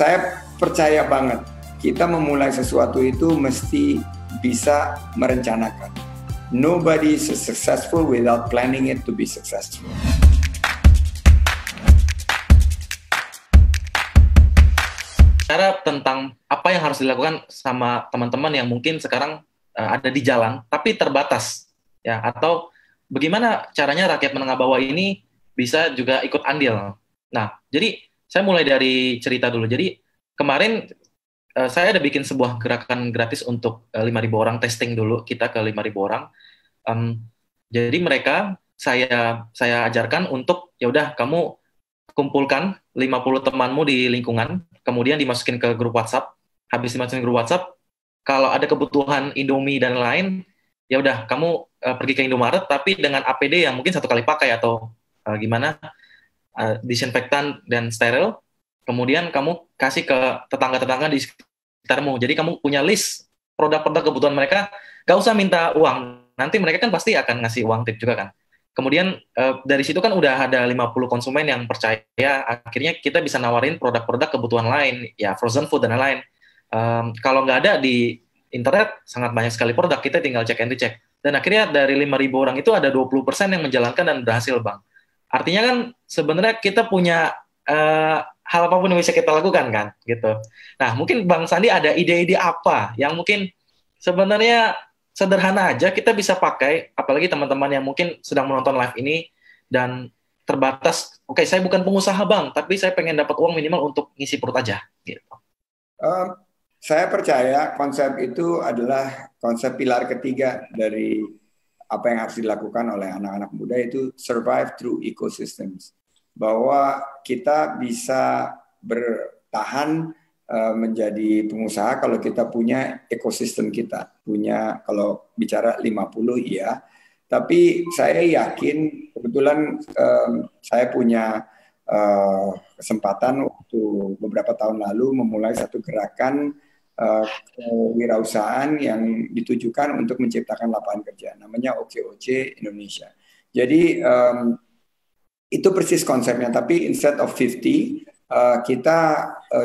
Saya percaya banget, kita memulai sesuatu itu mesti bisa merencanakan. Nobody is successful without planning it to be successful. Cara tentang apa yang harus dilakukan sama teman-teman yang mungkin sekarang ada di jalan, tapi terbatas, ya, atau bagaimana caranya rakyat menengah bawah ini bisa juga ikut andil. Nah, jadi saya mulai dari cerita dulu. Jadi kemarin saya ada bikin sebuah gerakan gratis untuk 5.000 orang, testing dulu kita ke 5.000 orang. Jadi mereka saya ajarkan untuk ya udah kamu kumpulkan 50 temanmu di lingkungan, kemudian dimasukin ke grup WhatsApp. Habis dimasukin grup WhatsApp, kalau ada kebutuhan Indomie dan lain, ya udah kamu pergi ke Indomaret tapi dengan APD yang mungkin 1 kali pakai atau gimana, disinfektan dan steril. Kemudian kamu kasih ke tetangga-tetangga di sekitarmu. Jadi kamu punya list produk-produk kebutuhan mereka, gak usah minta uang. Nanti mereka kan pasti akan ngasih uang tip juga kan. Kemudian dari situ kan udah ada 50 konsumen yang percaya, akhirnya kita bisa nawarin produk-produk kebutuhan lain, ya frozen food dan lain-lain. Kalau nggak ada di internet, sangat banyak sekali produk, kita tinggal cek and recheck. Dan akhirnya dari 5.000 orang itu ada 20% yang menjalankan dan berhasil, Bang. Artinya kan sebenarnya kita punya hal apapun yang bisa kita lakukan kan, gitu. Nah, mungkin Bang Sandi ada ide-ide apa yang mungkin sebenarnya sederhana aja kita bisa pakai, apalagi teman-teman yang mungkin sedang menonton live ini dan terbatas, oke, saya bukan pengusaha Bang, tapi saya pengen dapat uang minimal untuk ngisi perut aja, gitu. Saya percaya konsep itu adalah konsep pilar ketiga dari apa yang harus dilakukan oleh anak-anak muda, itu survive through ecosystems. Bahwa kita bisa bertahan menjadi pengusaha kalau kita punya ekosistem kita. Punya, kalau bicara 50 iya, tapi saya yakin, kebetulan saya punya kesempatan waktu beberapa tahun lalu memulai satu gerakan kewirausahaan yang ditujukan untuk menciptakan lapangan kerja, namanya OKOC Indonesia. Jadi itu persis konsepnya, tapi instead of 50, kita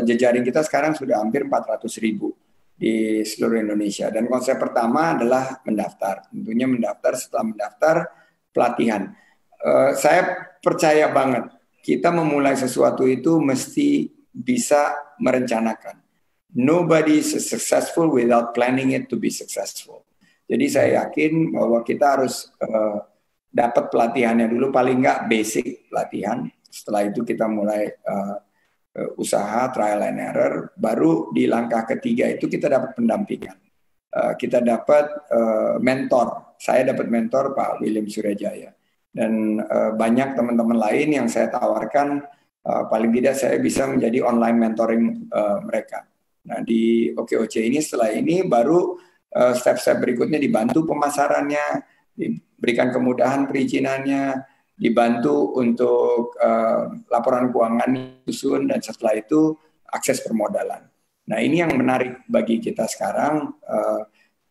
jejaring kita sekarang sudah hampir 400.000 di seluruh Indonesia. Dan konsep pertama adalah mendaftar. Tentunya mendaftar, setelah mendaftar, pelatihan. Saya percaya banget, kita memulai sesuatu itu mesti bisa merencanakan. Nobody is successful without planning it to be successful. Jadi saya yakin bahwa kita harus dapat pelatihannya dulu, paling nggak basic pelatihan. Setelah itu kita mulai usaha, trial and error. Baru di langkah ketiga itu kita dapat pendampingan. Kita dapat mentor. Saya dapat mentor Pak William Surajaya. Dan banyak teman-teman lain yang saya tawarkan, paling tidak saya bisa menjadi online mentoring mereka. Nah di OKOC ini, setelah ini baru step-step berikutnya dibantu pemasarannya, diberikan kemudahan perizinannya, dibantu untuk laporan keuangan disusun, dan setelah itu akses permodalan. Nah ini yang menarik bagi kita sekarang,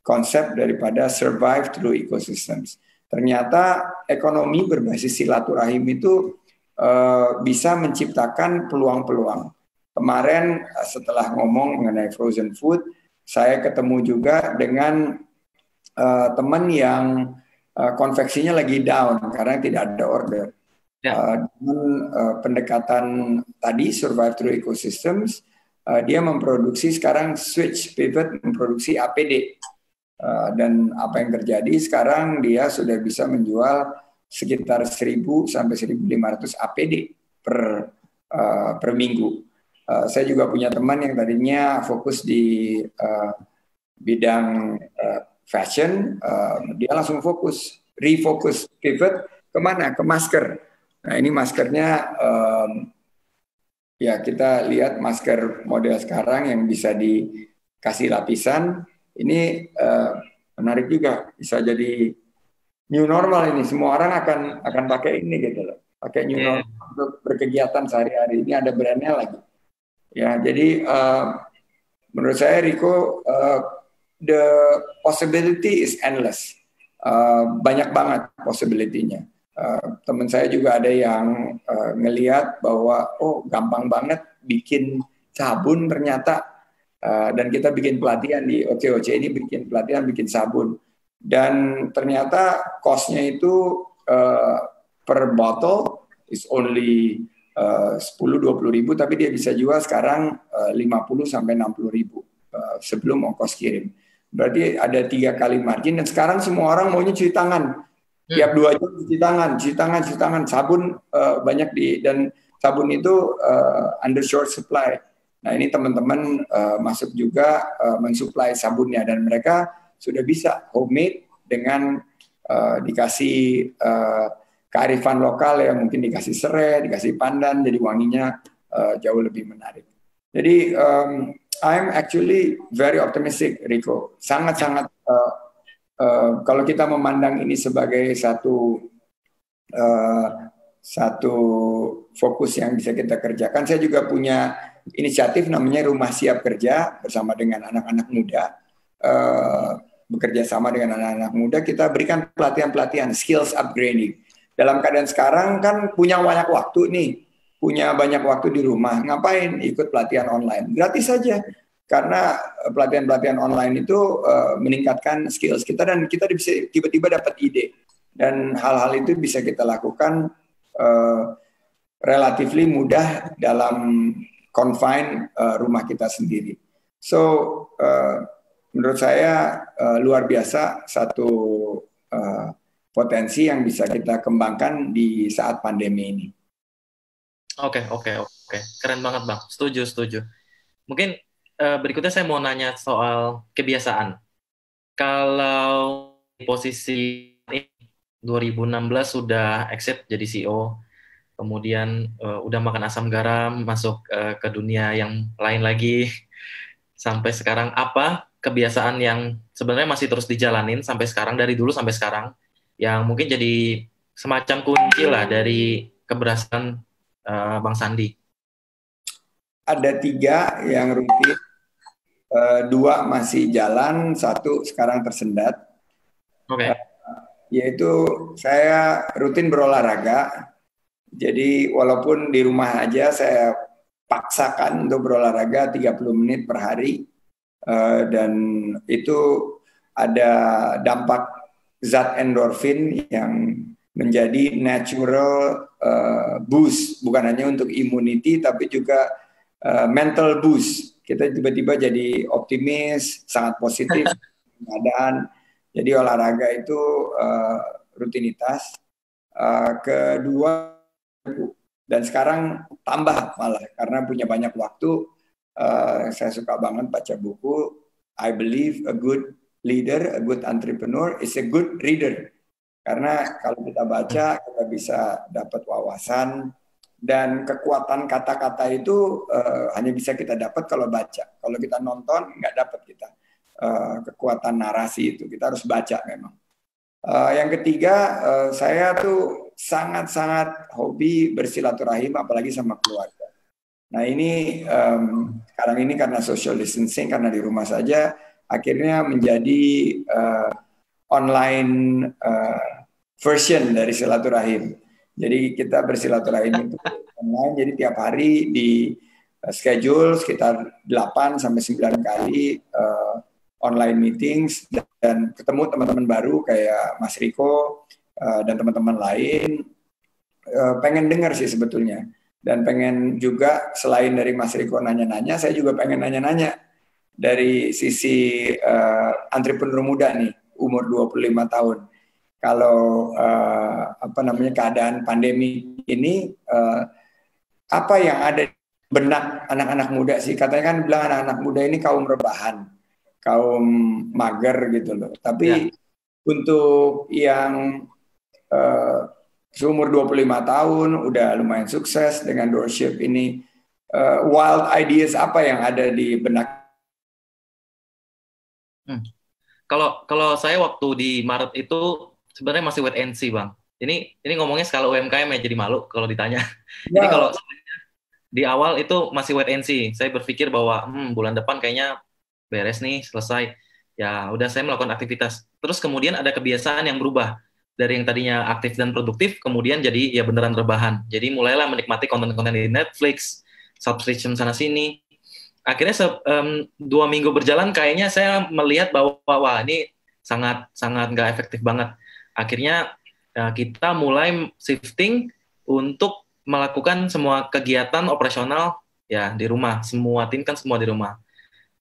konsep daripada survive through ecosystems. Ternyata ekonomi berbasis silaturahim itu bisa menciptakan peluang-peluang. Kemarin setelah ngomong mengenai frozen food, saya ketemu juga dengan teman yang konveksinya lagi down karena tidak ada order. Dengan pendekatan tadi survive through ecosystems, dia memproduksi sekarang switch pivot memproduksi APD. Dan apa yang terjadi sekarang, dia sudah bisa menjual sekitar 1.000 sampai 1.500 APD per minggu. Saya juga punya teman yang tadinya fokus di bidang fashion, dia langsung refocus pivot kemana? Ke masker. Nah ini maskernya, ya kita lihat masker model sekarang yang bisa dikasih lapisan. Ini menarik juga, bisa jadi new normal ini. Semua orang akan pakai ini gitu loh, pakai new normal untuk berkegiatan sehari-hari. Ini ada brandnya lagi. Ya jadi menurut saya Riko, the possibility is endless. Banyak banget possibility-nya. Teman saya juga ada yang ngelihat bahwa gampang banget bikin sabun ternyata. Dan kita bikin pelatihan di OKOC ini, bikin pelatihan, bikin sabun. Dan ternyata cost-nya itu per bottle is only 10-20 ribu, tapi dia bisa jual sekarang 50 sampai 60 ribu sebelum ongkos kirim. Berarti ada 3 kali margin, dan sekarang semua orang maunya cuci tangan. Tiap 2 jam cuci tangan. Sabun banyak dan sabun itu under short supply. Nah, ini teman-teman masuk juga mensuplai sabunnya, dan mereka sudah bisa homemade dengan dikasih kearifan lokal ya, mungkin dikasih serai, dikasih pandan, jadi wanginya jauh lebih menarik. Jadi I'm actually very optimistic, Rico. Sangat-sangat kalau kita memandang ini sebagai satu fokus yang bisa kita kerjakan. Saya juga punya inisiatif namanya Rumah Siap Kerja bersama dengan anak-anak muda. Bekerja sama dengan anak-anak muda, kita berikan pelatihan-pelatihan skills upgrading. Dalam keadaan sekarang kan punya banyak waktu nih, punya banyak waktu di rumah, ngapain? Ikut pelatihan online, gratis saja. Karena pelatihan-pelatihan online itu meningkatkan skills kita, dan kita bisa tiba-tiba dapat ide. Dan hal-hal itu bisa kita lakukan relatively mudah dalam confine rumah kita sendiri. So menurut saya luar biasa satu potensi yang bisa kita kembangkan di saat pandemi ini. Oke. Keren banget, Bang. Setuju. Mungkin berikutnya saya mau nanya soal kebiasaan. Kalau posisi 2016 sudah exit jadi CEO, kemudian udah makan asam garam, masuk ke dunia yang lain lagi, sampai sekarang apa kebiasaan yang sebenarnya masih terus dijalanin sampai sekarang, dari dulu sampai sekarang, yang mungkin jadi semacam kunci lah dari keberhasilan Bang Sandi? Ada 3 yang rutin, 2 masih jalan, 1 sekarang tersendat. Oke. Yaitu saya rutin berolahraga. Jadi walaupun di rumah aja saya paksakan untuk berolahraga 30 menit per hari, dan itu ada dampak zat endorfin yang menjadi natural boost, bukan hanya untuk immunity tapi juga mental boost. Kita tiba-tiba jadi optimis, sangat positif keadaan. Jadi olahraga itu rutinitas. Kedua, dan sekarang tambah malah karena punya banyak waktu, saya suka banget baca buku. I believe a good leader, a good entrepreneur is a good reader. Karena kalau kita baca, kita bisa dapat wawasan, dan kekuatan kata-kata itu hanya bisa kita dapat kalau baca. Kalau kita nonton, nggak dapat kita kekuatan narasi itu. Kita harus baca memang. Yang ketiga, saya tuh sangat-sangat hobi bersilaturahim, apalagi sama keluarga. Nah ini sekarang ini karena social distancing, karena di rumah saja, akhirnya menjadi online version dari silaturahim. Jadi kita bersilaturahim itu online, jadi tiap hari di schedule sekitar 8 sampai 9 kali online meetings, dan ketemu teman-teman baru kayak Mas Riko dan teman-teman lain. Pengen dengar sih sebetulnya, dan pengen juga selain dari Mas Riko nanya-nanya, saya juga pengen nanya-nanya dari sisi entrepreneur muda nih, umur 25 tahun. Kalau keadaan pandemi ini, apa yang ada di benak anak-anak muda sih? Katanya kan bilang anak-anak muda ini kaum rebahan, kaum mager gitu loh. Tapi untuk yang seumur 25 tahun udah lumayan sukses dengan doorship ini, wild ideas apa yang ada di benak? Kalau saya waktu di Maret itu sebenarnya masih wait and see, Bang. Ini ngomongnya skala UMKM ya, jadi malu kalau ditanya. Jadi kalau di awal itu masih wait and see. Saya berpikir bahwa bulan depan kayaknya beres nih, selesai. Ya udah, saya melakukan aktivitas. Terus kemudian ada kebiasaan yang berubah. Dari yang tadinya aktif dan produktif, kemudian jadi ya beneran rebahan. Jadi mulailah menikmati konten-konten di Netflix, subscription sana-sini. akhirnya 2 minggu berjalan kayaknya saya melihat bahwa wah ini sangat sangat nggak efektif banget. Akhirnya kita mulai shifting untuk melakukan semua kegiatan operasional ya di rumah. Semua tim kan semua di rumah.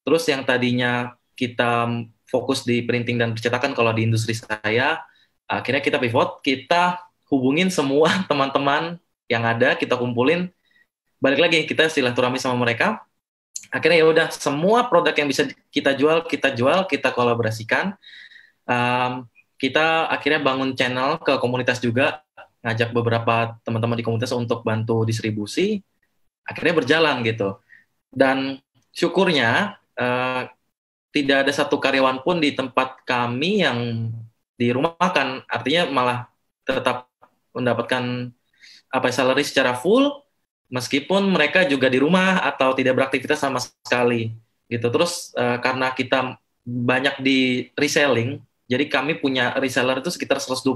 Terus yang tadinya kita fokus di printing dan percetakan kalau di industri saya, akhirnya kita pivot, kita hubungin semua teman-teman yang ada, kita kumpulin, balik lagi kita silaturahmi sama mereka. Akhirnya ya udah semua produk yang bisa kita jual, kita kolaborasikan. Kita akhirnya bangun channel ke komunitas juga, ngajak beberapa teman-teman di komunitas untuk bantu distribusi. Akhirnya berjalan gitu. Dan syukurnya tidak ada satu karyawan pun di tempat kami yang dirumahkan. Artinya malah tetap mendapatkan salary secara full, meskipun mereka juga di rumah atau tidak beraktivitas sama sekali gitu. Terus karena kita banyak di reselling, jadi kami punya reseller itu sekitar 120.000.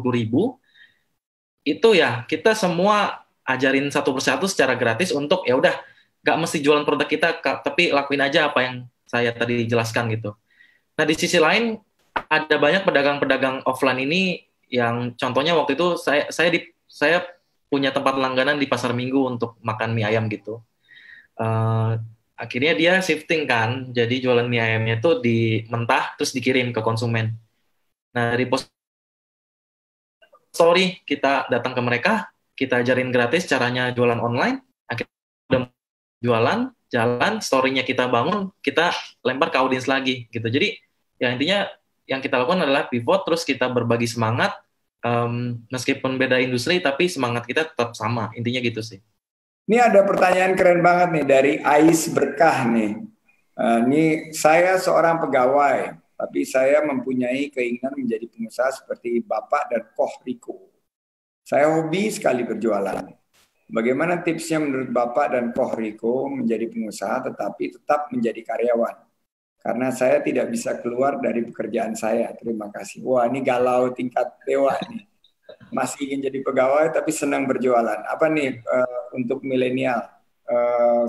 Itu ya kita semua ajarin satu persatu secara gratis untuk ya udah nggak mesti jualan produk kita, tapi lakuin aja apa yang saya tadi jelaskan gitu. Nah di sisi lain ada banyak pedagang-pedagang offline ini yang contohnya waktu itu saya punya tempat langganan di pasar Minggu untuk makan mie ayam gitu. Akhirnya dia shifting kan, jadi jualan mie ayamnya itu di mentah terus dikirim ke konsumen. Nah dari post story kita datang ke mereka, kita ajarin gratis caranya jualan online. Akhirnya jualan, jalan, story-nya kita bangun, kita lempar ke audiens lagi gitu. Jadi ya intinya yang kita lakukan adalah pivot, terus kita berbagi semangat. Meskipun beda industri, tapi semangat kita tetap sama. Intinya gitu sih. Ini ada pertanyaan keren banget nih dari Ais Berkah nih. Ini saya seorang pegawai, tapi saya mempunyai keinginan menjadi pengusaha seperti Bapak dan Koh Riko. Saya hobi sekali berjualan. Bagaimana tipsnya menurut Bapak dan Koh Riko menjadi pengusaha tetapi tetap menjadi karyawan? Karena saya tidak bisa keluar dari pekerjaan saya. Terima kasih. Wah, ini galau tingkat dewa nih. Masih ingin jadi pegawai tapi senang berjualan. Apa nih untuk milenial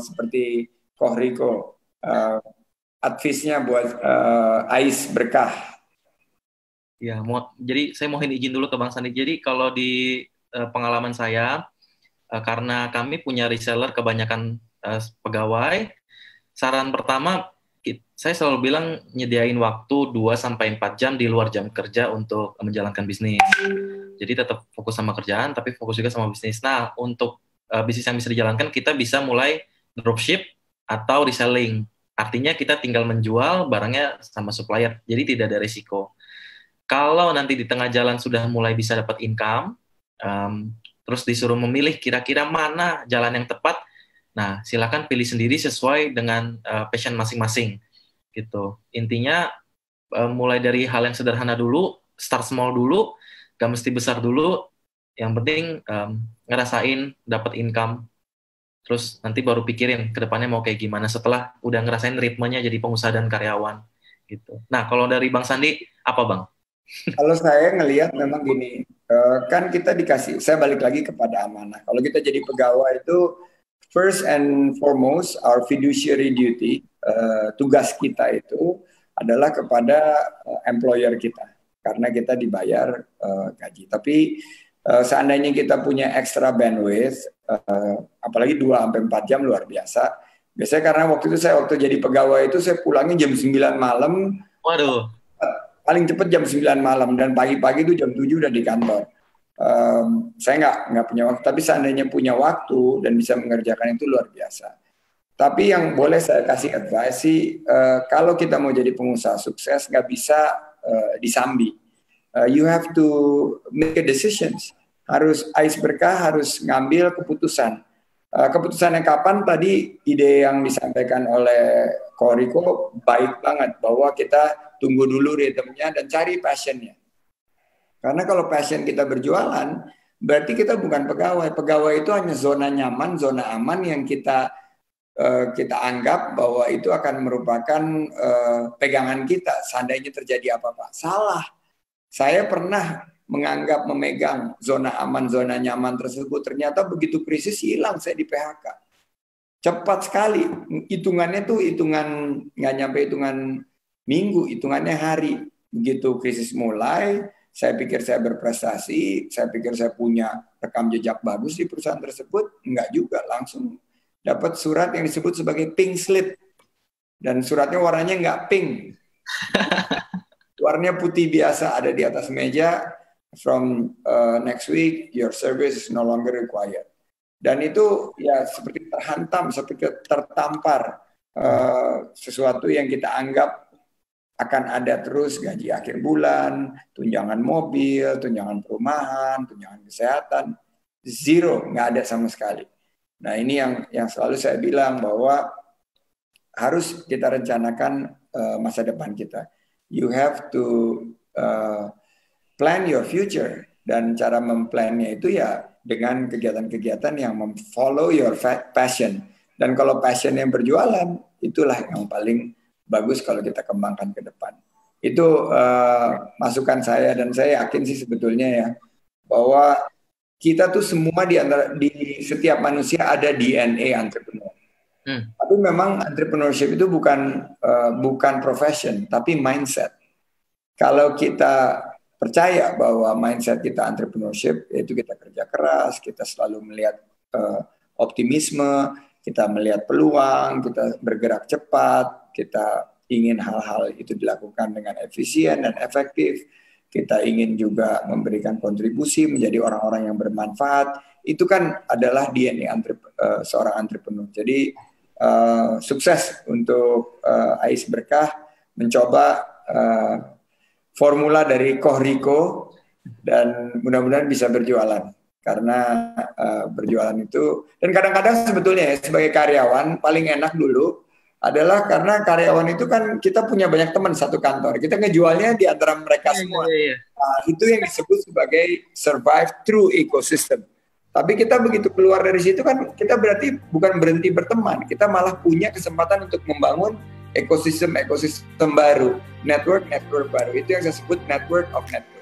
seperti Koh Riko? Advice-nya buat Ais Berkah. Ya, jadi saya mohon izin dulu ke Bang Sandi. Jadi kalau di pengalaman saya, karena kami punya reseller kebanyakan pegawai, saran pertama saya selalu bilang nyediain waktu 2-4 jam di luar jam kerja untuk menjalankan bisnis. Jadi tetap fokus sama kerjaan, tapi fokus juga sama bisnis. Nah, untuk bisnis yang bisa dijalankan, kita bisa mulai dropship atau reselling. Artinya kita tinggal menjual barangnya sama supplier, jadi tidak ada risiko. Kalau nanti di tengah jalan sudah mulai bisa dapat income, terus disuruh memilih kira-kira mana jalan yang tepat, nah silakan pilih sendiri sesuai dengan passion masing-masing. Gitu. Intinya mulai dari hal yang sederhana dulu, start small dulu, gak mesti besar dulu, yang penting ngerasain dapat income, terus nanti baru pikirin ke depannya mau kayak gimana setelah udah ngerasain ritmenya jadi pengusaha dan karyawan gitu. Nah kalau dari Bang Sandi apa Bang? Kalau saya ngelihat memang gini, kan kita dikasih, saya balik lagi kepada amanah. Kalau kita jadi pegawai itu first and foremost our fiduciary duty, tugas kita itu adalah kepada employer kita karena kita dibayar gaji. Tapi seandainya kita punya extra bandwidth, apalagi 2-4 jam luar biasa. Biasanya karena waktu jadi pegawai itu saya pulangnya jam 9 malam. Waduh. Paling cepat jam 9 malam dan pagi-pagi itu jam 7 udah di kantor. Saya nggak punya waktu, tapi seandainya punya waktu dan bisa mengerjakan itu luar biasa. Tapi yang boleh saya kasih advice sih, kalau kita mau jadi pengusaha sukses nggak bisa disambi. You have to make a decisions. Ais Berkah harus ngambil keputusan. Keputusannya kapan? Tadi ide yang disampaikan oleh Koh Riko baik banget bahwa kita tunggu dulu ritmenya dan cari passionnya. Karena kalau passion kita berjualan, berarti kita bukan pegawai. Pegawai itu hanya zona nyaman, zona aman yang kita anggap bahwa itu akan merupakan pegangan kita. Seandainya terjadi apa-apa, salah. Saya pernah menganggap memegang zona aman, zona nyaman tersebut. Ternyata begitu krisis hilang, saya di PHK. cepat sekali. Hitungannya tuh hitungan nggak nyampe hitungan minggu, hitungannya hari. Begitu krisis mulai, saya pikir saya berprestasi, saya pikir saya punya rekam jejak bagus di perusahaan tersebut, enggak juga, langsung dapat surat yang disebut sebagai pink slip. Dan suratnya warnanya enggak pink. Warnanya putih biasa, ada di atas meja, from next week, your service is no longer required. Dan itu ya seperti terhantam, seperti tertampar sesuatu yang kita anggap akan ada terus, gaji akhir bulan, tunjangan mobil, tunjangan perumahan, tunjangan kesehatan, zero, nggak ada sama sekali. Nah ini yang selalu saya bilang bahwa harus kita rencanakan masa depan kita. You have to plan your future, dan cara memplannya itu ya dengan kegiatan-kegiatan yang follow your passion. Dan kalau passion yang berjualan, itulah yang paling bagus kalau kita kembangkan ke depan. Itu masukan saya, dan saya yakin sih sebetulnya ya bahwa kita tuh semua di setiap manusia ada DNA entrepreneur. Tapi memang entrepreneurship itu bukan profession, tapi mindset. Kalau kita percaya bahwa mindset kita entrepreneurship, yaitu kita kerja keras, kita selalu melihat optimisme, kita melihat peluang, kita bergerak cepat, kita ingin hal-hal itu dilakukan dengan efisien dan efektif, kita ingin juga memberikan kontribusi menjadi orang-orang yang bermanfaat, itu kan adalah DNA seorang entrepreneur. Jadi sukses untuk Ais Berkah mencoba formula dari Koh Riko, dan mudah-mudahan bisa berjualan. Karena berjualan itu, dan kadang-kadang sebetulnya ya, sebagai karyawan paling enak dulu adalah karena karyawan itu kan kita punya banyak teman satu kantor, kita ngejualnya di antara mereka semua. Nah, itu yang disebut sebagai survive through ecosystem. Tapi kita begitu keluar dari situ kan kita berarti bukan berhenti berteman, kita malah punya kesempatan untuk membangun ekosistem baru, network baru. Itu yang saya sebut network of network.